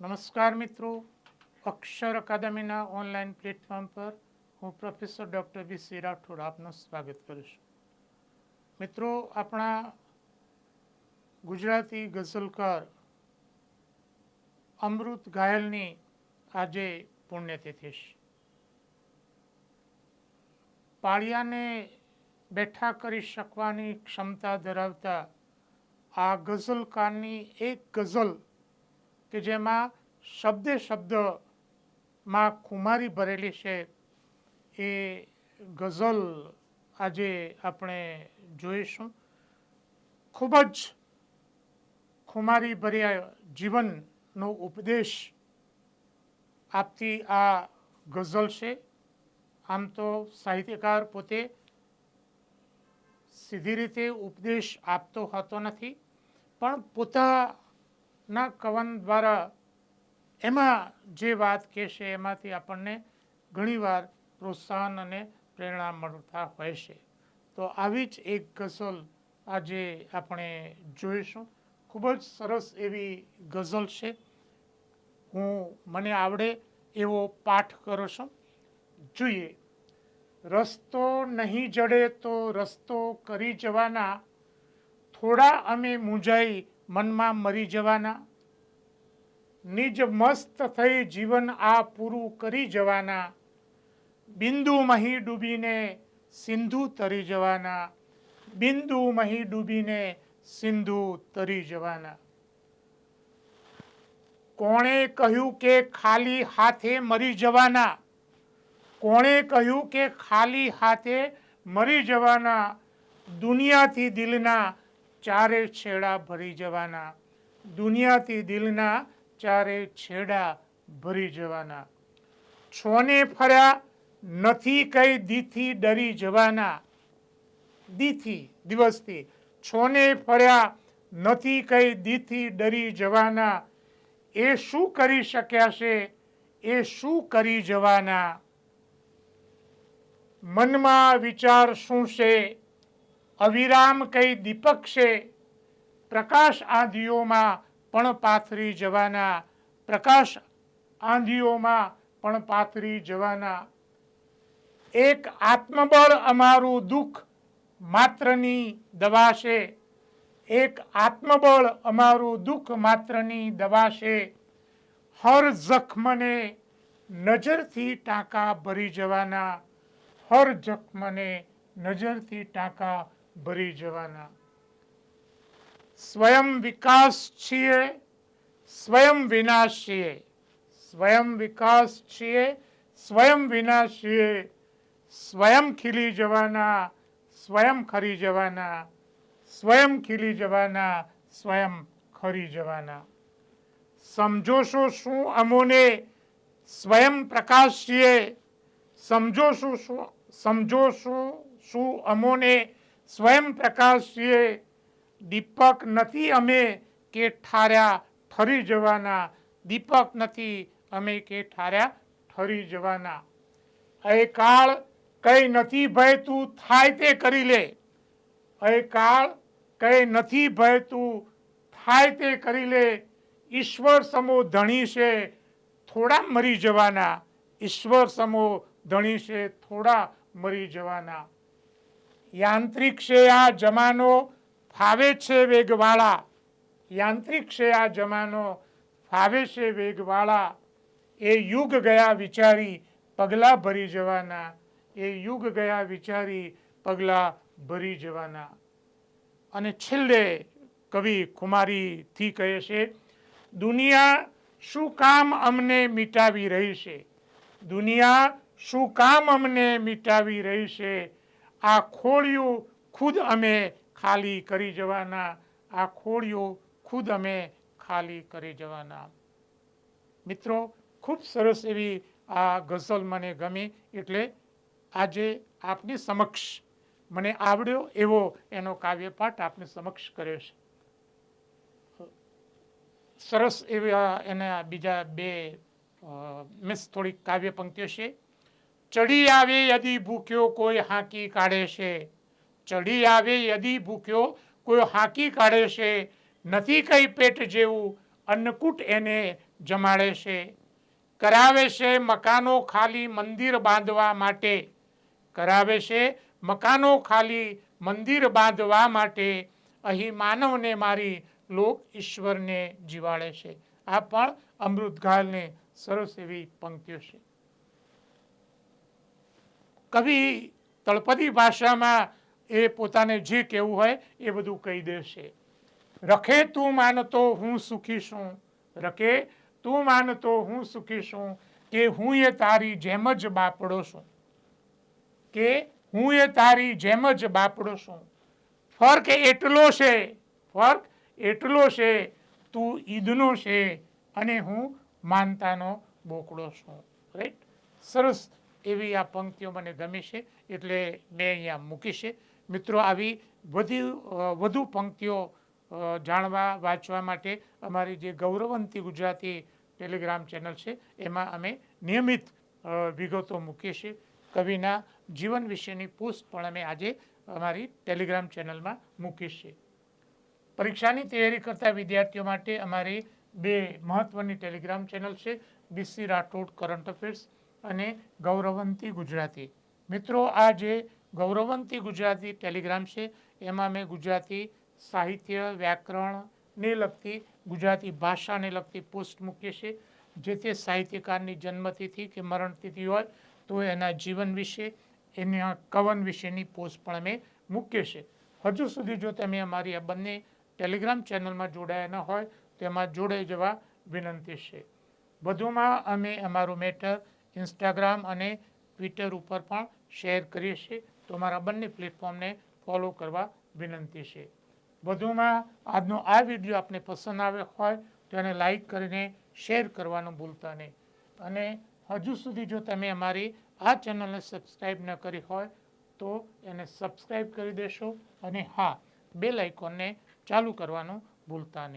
નમસ્કાર મિત્રો, અક્ષર અકાદમીના online platform પર હું પ્રોફેસર ડૉક્ટર વી.સી. રાઠોડ આપનું સ્વાગત કરું છું. મિત્રો, આપણા ગુજરાતી ગઝલકાર અમૃત ઘાયલની આજે પુણ્યતિથિ છે. પાળિયાને બેઠા કરી શકવાની ક્ષમતા ધરાવતા આ ગઝલકારની એક ગઝલ કે જેમાં શબ્દે શબ્દમાં ખુમારી ભરેલી છે, એ ગઝલ આજે આપણે જોઈશું. ખૂબ જ ખુમારી ભર્યા જીવનનો ઉપદેશ આપતી આ ગઝલ છે. આમ તો સાહિત્યકાર પોતે સીધી રીતે ઉપદેશ આપતો હોતો નથી, પણ પોતાના કવન દ્વારા એમાં જે વાત કહેશે એમાંથી આપણને ઘણીવાર પ્રોત્સાહન અને પ્રેરણા મળતા હોય છે. તો આવી જ એક ગઝલ આજે આપણે જોઈશું. ખૂબ જ સરસ એવી ગઝલ છે. મને આવડે એવો પાઠ કરું છું. જોઈએ. રસ્તો નહીં જડે તો રસ્તો કરી જવાના, થોડા અમે મૂંઝાઈ મનમાં મરી જવાના, નિજ મસ્ત થઈ જીવન આ પૂરું કરી જવાના, બિંદુ મહી ડૂબીને સિંધુ તરી જવાના, બિંદુ મહી ડૂબીને સિંધુ તરી જવાના. કોણે કહ્યું કે ખાલી હાથે મરી જવાના, કોણે કહ્યું કે ખાલી હાથે મરી જવાના, દુનિયાથી દિલના ચારે છેડા ભરી જવાના, દુનિયાથી દિલના ચારે છેડા ભરી જવાના. છોને ફર્યા નથી કઈ દીથી ડરી જવાના, દીથી દિવસથી છોને ફર્યા નથી કઈ દીથી ડરી જવાના, એ શું કરી શક્યા છે એ શું કરી જવાના. મનમાં વિચાર શું છે અવિરામ કઈ દીપક છે, પ્રકાશ આંધિયોમાં પણ પાથરી જવાના, પ્રકાશ આંધિયોમાં પણ પાથરી જવાના. એક આત્મબળ અમારું દુઃખ માત્રની દવા છે, એક આત્મબળ અમારું દુઃખ માત્રની દવા છે, હર જખમને નજરથી ટાંકા ભરી જવાના, હર જખમને નજરથી ટાંકા ભરી જવાના. સ્વયં વિકાસ છીએ સ્વયં વિનાશ છીએ, સ્વયં વિકાસ છીએ સ્વયં વિનાશ છીએ, સ્વયં ખીલી જવાના સ્વયં ખરી જવાના, સ્વયં ખીલી જવાના સ્વયં ખરી જવાના. સમજો છો શું અમોને સ્વયં પ્રકાશ છીએ, સમજો શું અમોને સ્વયં પ્રકાશ છીએ, દીપક નથી અમે કે ઠાર્યા ઠરી જવાના, દીપક નથી અમે કે ઠાર્યા ઠરી જવાના. એ કાળ કઈ નથી ભય તું થાય તે કરી લે, એ કાળ કઈ નથી ભય તું થાય તે કરી લે, ઈશ્વર સમો ધણી છે થોડા મરી જવાના, ઈશ્વર સમો ધણી છે થોડા મરી જવાના. યાંત્રિક છે આ જમાનો ફાવે છે વેગવાળા, યાંત્રિક છે આ જમાનો ફાવે છે વેગવાળા, એ યુગ ગયા વિચારી પગલા ભરી જવાના, એ યુગ ગયા વિચારી પગલા ભરી જવાના. અને છેલ્લે કવિ ખુમારીથી કહે છે, દુનિયા શું કામ અમને મિટાવી રહી છે, દુનિયા શું કામ અમને મિટાવી રહી છે, આ ખોળિયું ખુદ અમે ખાલી કરી જવાના, આ ખોળિયું ખુદ અમે ખાલી કરી જવાના. મિત્રો, ખૂબ સરસ એવી આ ગઝલ મને ગમી, એટલે આજે આપની સમક્ષ મને આવડ્યો એવો એનો કાવ્યપાઠ આપની સમક્ષ કર્યો છે. સરસ એવા એના બીજા બે થોડીક કાવ્ય પંક્તિઓ છે. ચડી આવે યદી ભૂખ્યો કોઈ હાંકી કાઢે છે, ચડી આવે યદી ભૂખ્યો કોઈ હાંકી કાઢે છે, નથી કઈ પેટ જેવું અન્નકૂટ એને જમાડે છે. કરાવે છે મકાનો ખાલી મંદિર બાંધવા માટે, કરાવે છે મકાનો ખાલી મંદિર બાંધવા માટે, અહીં માનવને મારી લોક ઈશ્વરને જીવાડે છે. આ પણ અમૃતઘાલને સરસ એવી પંક્તિઓ છે. કવિ તળપદી ભાષામાં એ પોતાને જે કહેવું હોય એ બધું કહી દેશે. રખે તું માનતો હું સુખી છું, રખે તું માનતો હું સુખી છું, કે હું એ તારી જેમ જ બાપડો છું, કે હું એ તારી જેમ જ બાપડો છું. ફર્ક એટલો છે, ફર્ક એટલો છે, તું ઈદનો છે અને હું માનતાનો બોકડો છું. રાઈટ, સરસ એવી આ પંક્તિઓ મને ગમે છે એટલે મેં અહીંયા મૂકી છે. મિત્રો, આવી વધુ પંક્તિઓ જાણવા વાંચવા માટે અમારી જે ગૌરવંતી ગુજરાતી ટેલિગ્રામ ચેનલ છે એમાં અમે નિયમિત વિગતો મૂકીએ છીએ. કવિના જીવન વિશેની પોસ્ટ પણ અમે આજે અમારી ટેલિગ્રામ ચેનલમાં મૂકીએ છીએ. પરીક્ષાની તૈયારી કરતા વિદ્યાર્થીઓ માટે અમારી બે મહત્વની ટેલિગ્રામ ચેનલ છે, બીસી રાઠોડ કરંટ અફેર્સ અને ગૌરવંતી ગુજરાતી. મિત્રો, આ જે ગૌરવંતી ગુજરાતી ટેલિગ્રામ છે એમાં મેં ગુજરાતી સાહિત્ય વ્યાકરણને લગતી, ગુજરાતી ભાષાને લગતી પોસ્ટ મૂકીએ છીએ. જે તે સાહિત્યકારની જન્મતિથિ કે મરણતિથિ હોય તો એના જીવન વિશે, એના કવન વિશેની પોસ્ટ પણ અમે મૂકીએ છીએ. હજુ સુધી જો તમે અમારી આ બંને ટેલિગ્રામ ચેનલમાં જોડાયા ન હોય તો એમાં જોડાઈ જવા વિનંતી છે. વધુમાં અમે અમારું મેટર ઇન્સ્ટાગ્રામ અને ટ્વિટર ઉપર પણ શેર કરીએ છીએ, તો અમારા બંને પ્લેટફોર્મને ફોલો કરવા વિનંતી છે. વધુમાં આજનો આ વિડીયો આપને પસંદ આવ્યો હોય તો એને લાઈક કરીને શેર કરવાનું ભૂલતા નહીં. અને હજુ સુધી જો તમે અમારી આ ચેનલને સબસ્ક્રાઈબ ન કરી હોય તો એને સબસ્ક્રાઈબ કરી દેશો અને હા, બેલ આઇકોનને ચાલુ કરવાનું ભૂલતા નહીં.